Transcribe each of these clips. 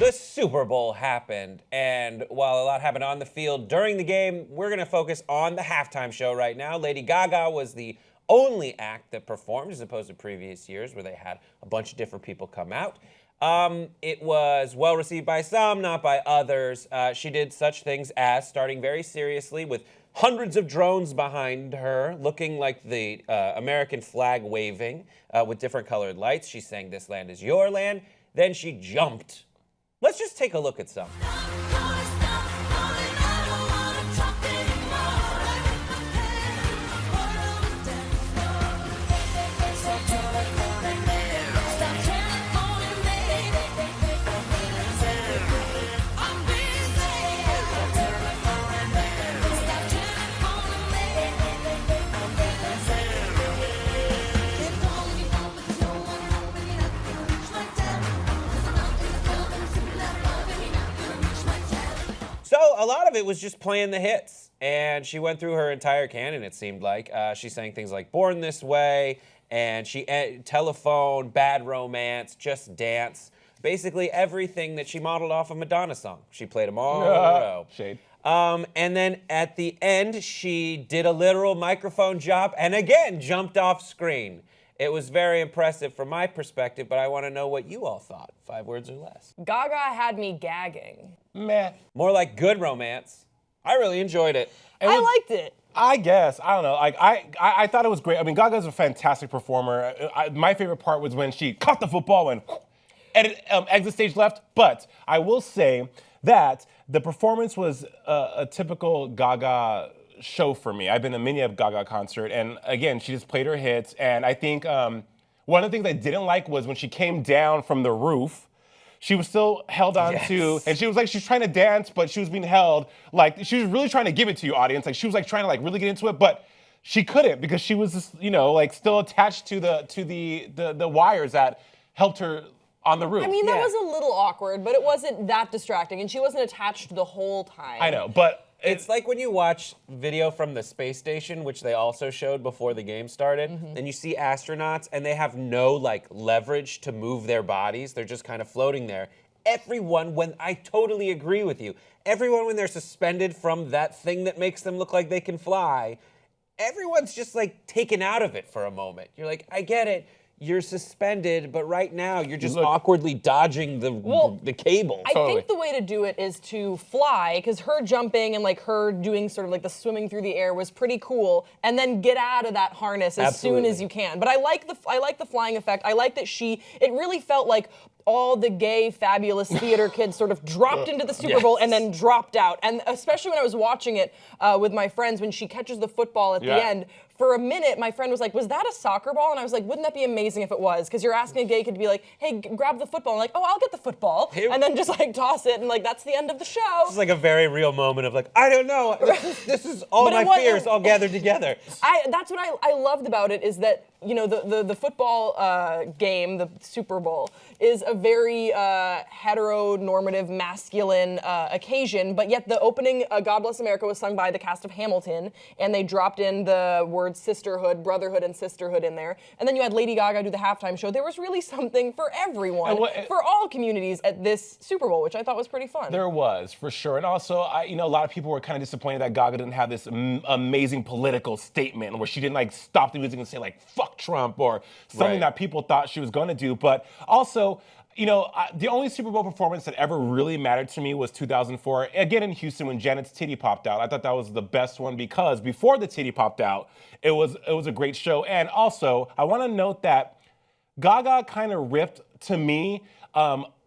The Super Bowl happened, and while a lot happened on the field during the game, we're going to focus on the halftime show right now. Lady Gaga was the only act that performed, as opposed to previous years where they had a bunch of different people come out. It was well received by some, not by others. She did such things as starting very seriously with hundreds of drones behind her, looking like the American flag waving with different colored lights. She sang "This Land Is Your Land." Then she jumped. Let's just take a look at some. So a lot of it was just playing the hits, and she went through her entire canon, it seemed like. She sang things like Born This Way, and Telephone, Bad Romance, Just Dance. Basically everything that she modeled off a Madonna song. She played them all in a row. Shade. And then at the end, she did a literal microphone jump, and again, jumped off screen. It was very impressive from my perspective, but I want to know what you all thought. 5 words or less. Gaga had me gagging. Meh. More like good romance. I really enjoyed it. I liked it. I guess. I don't know. Like I thought it was great. I mean, Gaga's a fantastic performer. My favorite part was when she caught the football and exit stage left. But I will say that the performance was a typical Gaga show for me. I've been to many of Gaga concert, and again, she just played her hits. And I think one of the things I didn't like was when she came down from the roof, she was still held on to, and she was like, she's trying to dance, but she was being held, like, she was really trying to give it to you, audience. Like, she was like trying to like really get into it, but she couldn't because she was just, you know, like still attached to the wires that helped her on the roof. I mean, that was a little awkward, but it wasn't that distracting, and she wasn't attached the whole time. I know, but it's like when you watch video from the space station, which they also showed before the game started, and you see astronauts and they have no like leverage to move their bodies. They're just kind of floating there. I totally agree with you. Everyone, when they're suspended from that thing that makes them look like they can fly, everyone's just like taken out of it for a moment. You're like, I get it. You're suspended, but right now you're just awkwardly dodging the cable. I think the way to do it is to fly, because her jumping and like her doing sort of like the swimming through the air was pretty cool, and then get out of that harness as soon as you can. But I like the flying effect. I like that it really felt like all the gay, fabulous theater kids sort of dropped into the Super Bowl and then dropped out. And especially when I was watching it with my friends, when she catches the football at the end, for a minute, my friend was like, was that a soccer ball? And I was like, wouldn't that be amazing if it was? Because you're asking a gay kid to be like, hey, grab the football. And like, oh, I'll get the football. And then just like toss it, and like, that's the end of the show. It's like a very real moment of like, I don't know. This is all my fears all gathered together. That's what I loved about it, is that, you know, the football game, the Super Bowl, is a very heteronormative, masculine occasion, but yet the opening God Bless America was sung by the cast of Hamilton, and they dropped in the words sisterhood, brotherhood, and sisterhood in there. And then you had Lady Gaga do the halftime show. There was really something for everyone, for all communities at this Super Bowl, which I thought was pretty fun. There was, for sure. And also, a lot of people were kind of disappointed that Gaga didn't have this amazing political statement where she didn't like stop the music and say like, fuck Trump, or something that people thought she was going to do. But also, the only Super Bowl performance that ever really mattered to me was 2004, again in Houston, when Janet's titty popped out. I thought that was the best one because before the titty popped out, it was a great show. And also, I want to note that Gaga kind of ripped, to me,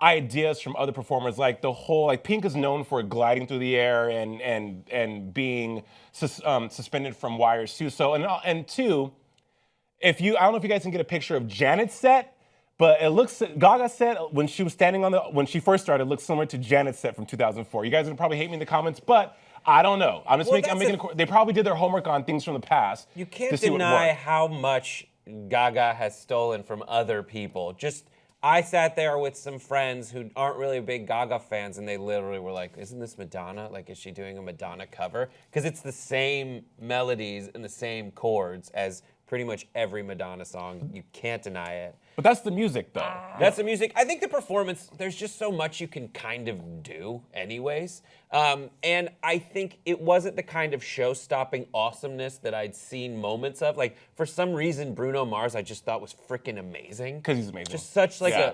ideas from other performers, like the whole, like Pink is known for gliding through the air and being suspended from wires too. So, and two, I don't know if you guys can get a picture of Janet's set, but it looks, Gaga's set, when she was standing when she first started, looks similar to Janet's set from 2004. You guys would probably hate me in the comments, but I don't know. They probably did their homework on things from the past. You can't deny how much Gaga has stolen from other people. I sat there with some friends who aren't really big Gaga fans, and they literally were like, isn't this Madonna? Like, is she doing a Madonna cover? Because it's the same melodies and the same chords as pretty much every Madonna song. You can't deny it. But that's the music, though. That's the music. I think the performance, there's just so much you can kind of do anyways. And I think it wasn't the kind of show-stopping awesomeness that I'd seen moments of. Like, for some reason, Bruno Mars I just thought was freaking amazing. Because he's amazing. Just such like Yeah.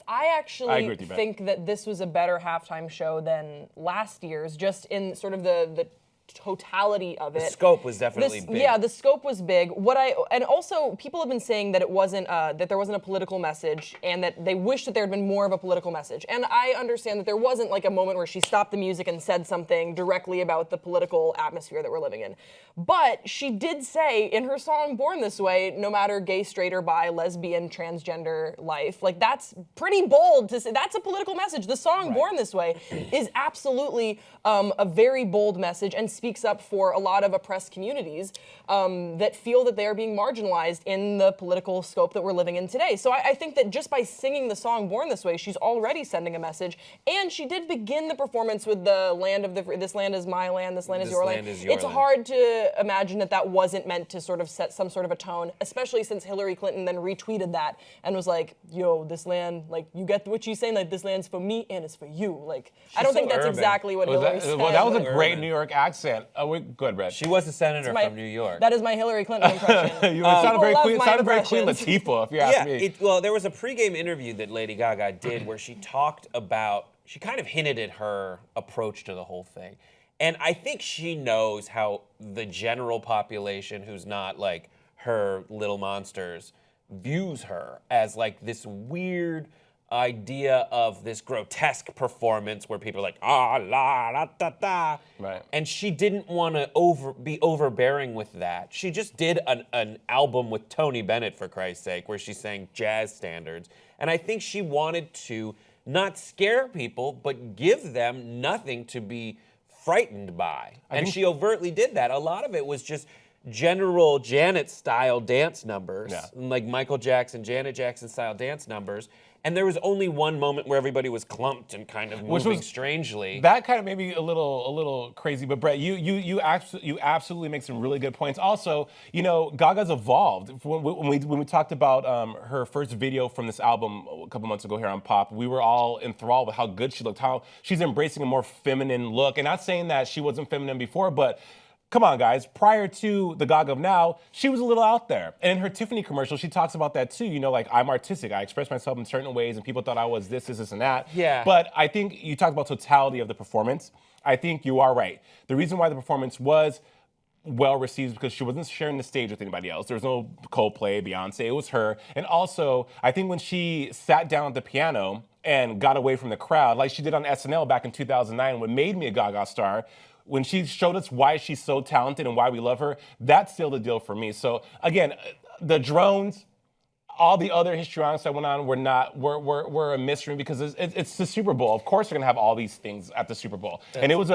I actually agree with you, Ben. think that this was a better halftime show than last year's, just in sort of the totality of it. The scope was definitely big. Yeah, the scope was big. And also people have been saying that it wasn't that there wasn't a political message, and that they wish that there had been more of a political message. And I understand that there wasn't like a moment where she stopped the music and said something directly about the political atmosphere that we're living in. But she did say in her song "Born This Way," no matter gay, straight, or bi, lesbian, transgender life, like that's pretty bold to say. That's a political message. The song "Born This Way" is absolutely a very bold message and speaks up for a lot of oppressed communities that feel that they are being marginalized in the political scope that we're living in today. So I think that just by singing the song "Born This Way," she's already sending a message. And she did begin the performance with the land of the free. This land is my land. This land is your land. It's hard to imagine that that wasn't meant to sort of set some sort of a tone, especially since Hillary Clinton then retweeted that and was like, "Yo, this land, like, you get what she's saying, like, this land's for me and it's for you." Like, I don't think that's exactly what Hillary said. Well, that was a great New York accent. Go ahead, Brett. She was a senator from New York. That is my Hillary Clinton impression. It sounded very love Queen, my sounded very Queen impressions. Latifah, if you ask me. Well, there was a pregame interview that Lady Gaga did where she talked about, she kind of hinted at her approach to the whole thing. And I think she knows how the general population who's not like her little monsters views her as like this weird idea of this grotesque performance where people are like, ah, la, la, da, da. Right. And she didn't want to be overbearing with that. She just did an album with Tony Bennett, for Christ's sake, where she sang jazz standards. And I think she wanted to not scare people, but give them nothing to be frightened by. And she overtly did that. A lot of it was just general Janet-style dance numbers, like Michael Jackson, Janet Jackson-style dance numbers. And there was only one moment where everybody was clumped and kind of moving strangely. That kind of made me a little crazy. But Brett, you absolutely make some really good points. Also, you know, Gaga's evolved. When we talked about her first video from this album a couple months ago here on Pop, we were all enthralled with how good she looked, how she's embracing a more feminine look. And not saying that she wasn't feminine before, but come on, guys. Prior to the Gaga of now, she was a little out there. And in her Tiffany commercial, she talks about that too. You know, like, I'm artistic. I express myself in certain ways, and people thought I was this, and that. Yeah. But I think you talk about totality of the performance. I think you are right. The reason why the performance was well received is because she wasn't sharing the stage with anybody else. There was no Coldplay, Beyonce. It was her. And also, I think when she sat down at the piano and got away from the crowd, like she did on SNL back in 2009, what made me a Gaga star, when she showed us why she's so talented and why we love her, that's still the deal for me. So again, the drones, all the other histrionics that went on were a mystery because it's the Super Bowl. Of course, they're gonna have all these things at the Super Bowl, and it was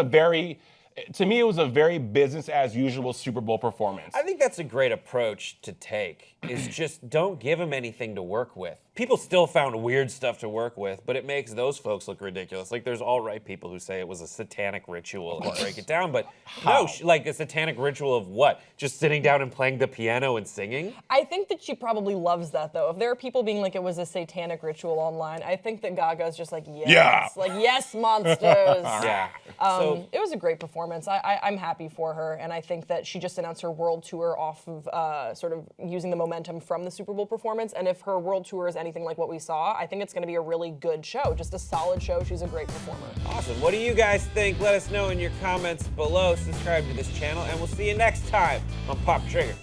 to me, it was a very business as usual Super Bowl performance. I think that's a great approach to take, is just don't give them anything to work with. People still found weird stuff to work with, but it makes those folks look ridiculous. Like, there's all-right people who say it was a satanic ritual and break it down, but no, like a satanic ritual of what? Just sitting down and playing the piano and singing? I think that she probably loves that, though. If there are people being like it was a satanic ritual online, I think that Gaga's just like, yes. Like, yes, monsters. Yeah. So it was a great performance. I'm happy for her, and I think that she just announced her world tour off of sort of using the momentum from the Super Bowl performance, and if her world tour is anything like what we saw, I think it's going to be a really good show, just a solid show. She's a great performer. awesome. What do you guys think? Let us know in your comments below. Subscribe to this channel, and we'll see you next time on Pop Trigger.